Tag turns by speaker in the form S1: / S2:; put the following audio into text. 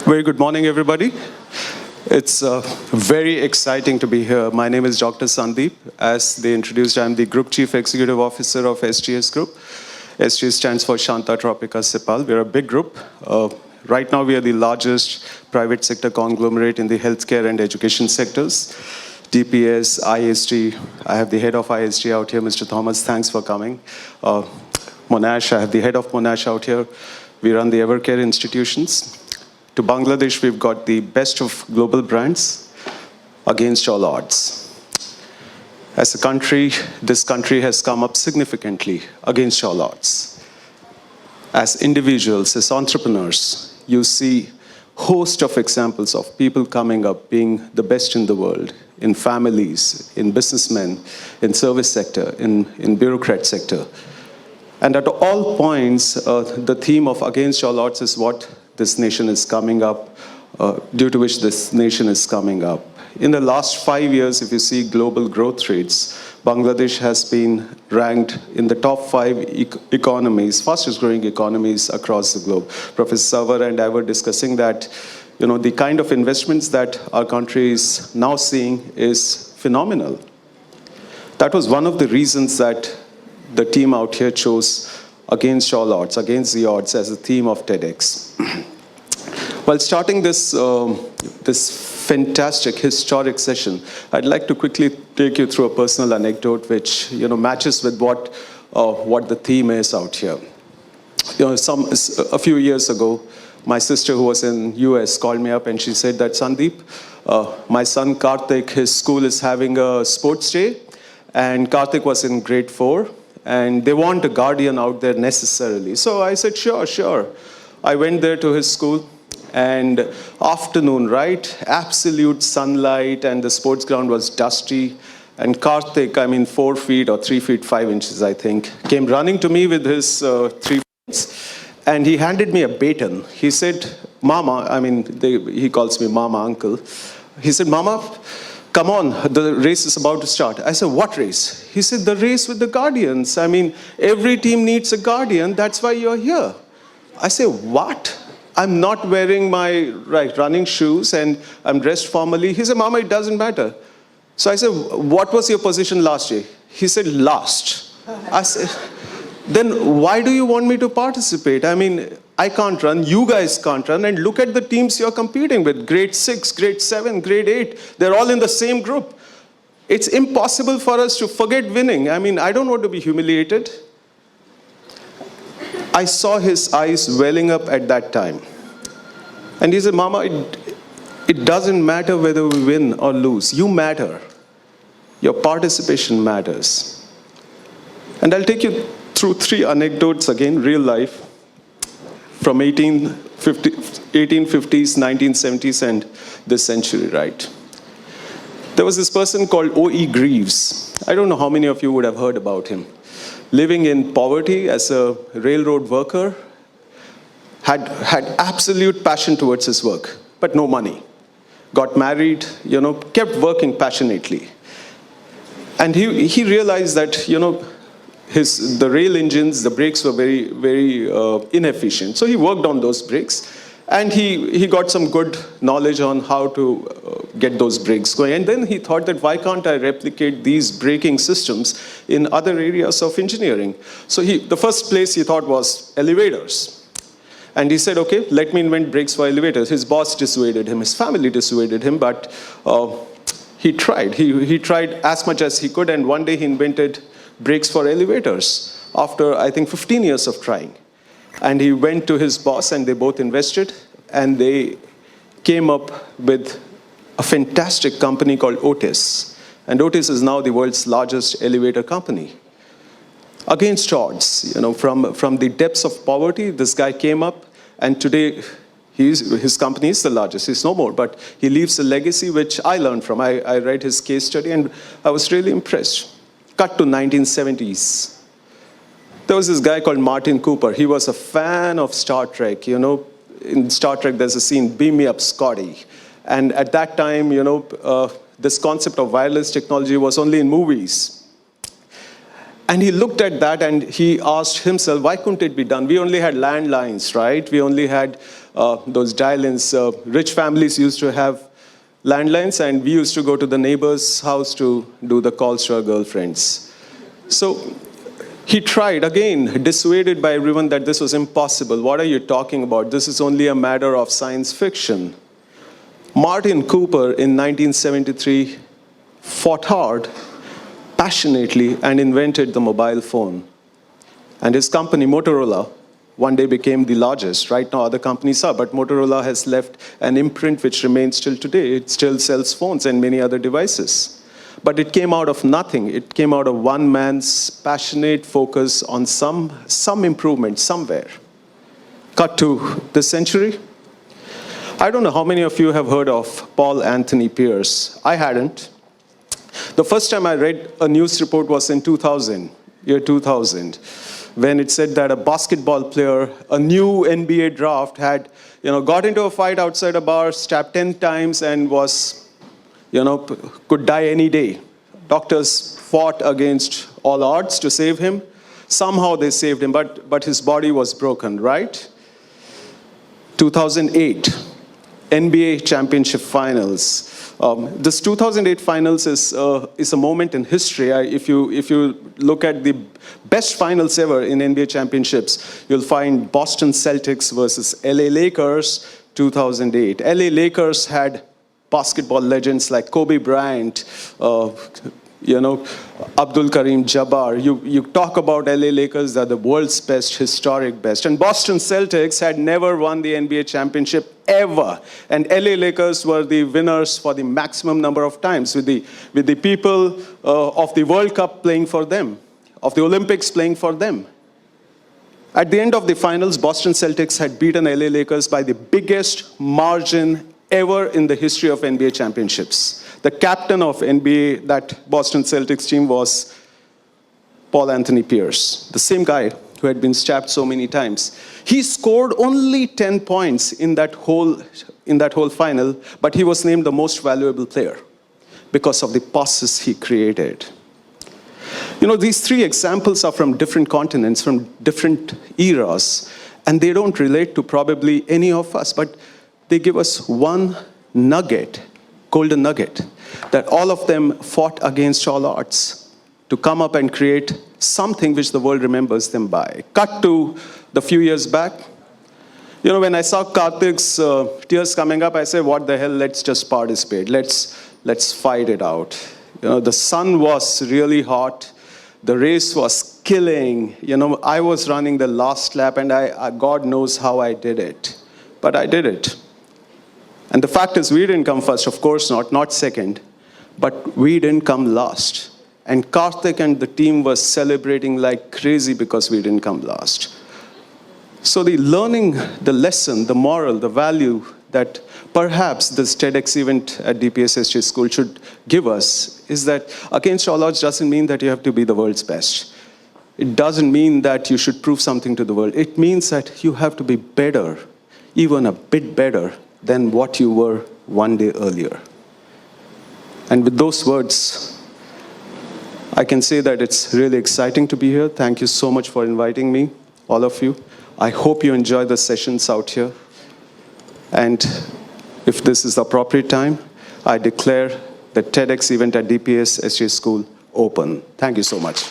S1: Very good morning, everybody. It's very exciting to be here. My name is Dr. Sandeep. As they introduced, I'm the Group Chief Executive Officer of SGS Group. SGS stands for Shanta Tropica Sipal. We're a big group. Right now, we are the largest private sector conglomerate in the healthcare and education sectors. DPS, ISG. I have the head of ISG out here, Mr. Thomas. Thanks for coming. Monash, I have the head of Monash out here. We run the Evercare institutions. To Bangladesh, we've got the best of global brands against all odds. As a country, this country has come up significantly against all odds. As individuals, as entrepreneurs, you see a host of examples of people coming up being the best in the world, in families, in businessmen, in service sector, in bureaucrat sector. And at all points, the theme of against all odds is what this nation is coming up, due to which this nation is coming up. In the last 5 years, if you see global growth rates, Bangladesh has been ranked in the top 5 economies, fastest growing economies across the globe. Professor Savar and I were discussing that, the kind of investments that our country is now seeing is phenomenal. That was one of the reasons that the team out here chose against all odds, against the odds as a theme of TEDx. While starting this fantastic historic session, I'd like to quickly take you through a personal anecdote which matches with what the theme is out here. A few years ago, my sister who was in US called me up and she said that, Sandeep, my son Karthik, his school is having a sports day, and Karthik was in grade 4. And they want a guardian out there necessarily. So I said, sure. I went there to his school, and afternoon, right? Absolute sunlight, and the sports ground was dusty. And Karthik, 4 feet or 3 feet 5 inches, I think, came running to me with his 3 friends, and he handed me a baton. He said, Mama, he calls me Mama, Uncle. He said, Mama, come on, the race is about to start. I said, what race? He said, the race with the guardians. Every team needs a guardian. That's why you're here. I said, what? I'm not wearing my running shoes and I'm dressed formally. He said, Mama, it doesn't matter. So I said, what was your position last year? He said, last. I said, then why do you want me to participate? I can't run, you guys can't run, and look at the teams you're competing with, grade 6, grade 7, grade 8, they're all in the same group. It's impossible for us to forget winning. I don't want to be humiliated. I saw his eyes welling up at that time. And he said, Mama, it doesn't matter whether we win or lose. You matter. Your participation matters. And I'll take you through 3 anecdotes again, real life, from 1850s, 1970s, and this century, right? There was this person called O.E. Greaves. I don't know how many of you would have heard about him. Living in poverty as a railroad worker, had absolute passion towards his work, but no money. Got married, kept working passionately. And he realized that, the rail engines, the brakes were very, very inefficient. So he worked on those brakes, and he got some good knowledge on how to get those brakes going. And then he thought that, why can't I replicate these braking systems in other areas of engineering? So the first place he thought was elevators. And he said, okay, let me invent brakes for elevators. His boss dissuaded him, his family dissuaded him, but he tried. He tried as much as he could, and one day he invented brakes for elevators after, I think, 15 years of trying. And he went to his boss, and they both invested, and they came up with a fantastic company called Otis. And Otis is now the world's largest elevator company. Against odds, from the depths of poverty, this guy came up, and today his company is the largest. He's no more, but he leaves a legacy which I learned from. I read his case study, and I was really impressed. Cut to 1970s. There was this guy called Martin Cooper. He was a fan of Star Trek. In Star Trek, there's a scene, beam me up, Scotty. And at that time, this concept of wireless technology was only in movies. And he looked at that and he asked himself, why couldn't it be done? We only had landlines, right? We only had those dial-ins. Rich families used to have landlines, and we used to go to the neighbor's house to do the calls to our girlfriends. So he tried, again, dissuaded by everyone that this was impossible. What are you talking about? This is only a matter of science fiction. Martin Cooper in 1973 fought hard, passionately, and invented the mobile phone. And his company, Motorola, one day became the largest. Right now, other companies are, but Motorola has left an imprint which remains till today. It still sells phones and many other devices. But it came out of nothing. It came out of one man's passionate focus on some improvement somewhere. Cut to this century. I don't know how many of you have heard of Paul Anthony Pierce. I hadn't. The first time I read a news report was in 2000, year 2000, when it said that a basketball player, a new NBA draft, had got into a fight outside a bar, stabbed 10 times, and was, could die any day. Doctors fought against all odds to save him. Somehow they saved him, but his body was broken, right? 2008, NBA Championship Finals. This 2008 Finals is a moment in history. If you look at the best finals ever in NBA Championships, you'll find Boston Celtics versus LA Lakers 2008. LA Lakers had basketball legends like Kobe Bryant, Abdul Karim Jabbar. You talk about LA Lakers, they're the world's best, historic best. And Boston Celtics had never won the NBA championship ever. And LA Lakers were the winners for the maximum number of times, with the people of the World Cup playing for them, of the Olympics playing for them. At the end of the finals, Boston Celtics had beaten LA Lakers by the biggest margin ever in the history of NBA championships. The captain of NBA, that Boston Celtics team, was Paul Anthony Pierce, the same guy who had been stabbed so many times. He scored only 10 points in that whole final, but he was named the most valuable player because of the passes he created. These three examples are from different continents, from different eras, and they don't relate to probably any of us, but they give us one nugget, golden nugget, that all of them fought against all odds to come up and create something which the world remembers them by. Cut to the few years back. When I saw Karthik's tears coming up, I said, what the hell, let's just participate. Let's fight it out. The sun was really hot. The race was killing. I was running the last lap, and God knows how I did it. But I did it. And the fact is, we didn't come first, of course not second, but we didn't come last. And Karthik and the team were celebrating like crazy because we didn't come last. So the learning, the lesson, the moral, the value that perhaps this TEDx event at DPS SJ School should give us is that against all odds doesn't mean that you have to be the world's best. It doesn't mean that you should prove something to the world. It means that you have to be better, even a bit better, than what you were one day earlier. And with those words, I can say that it's really exciting to be here. Thank you so much for inviting me, all of you. I hope you enjoy the sessions out here. And if this is the appropriate time, I declare the TEDx event at DPS SJ School open. Thank you so much.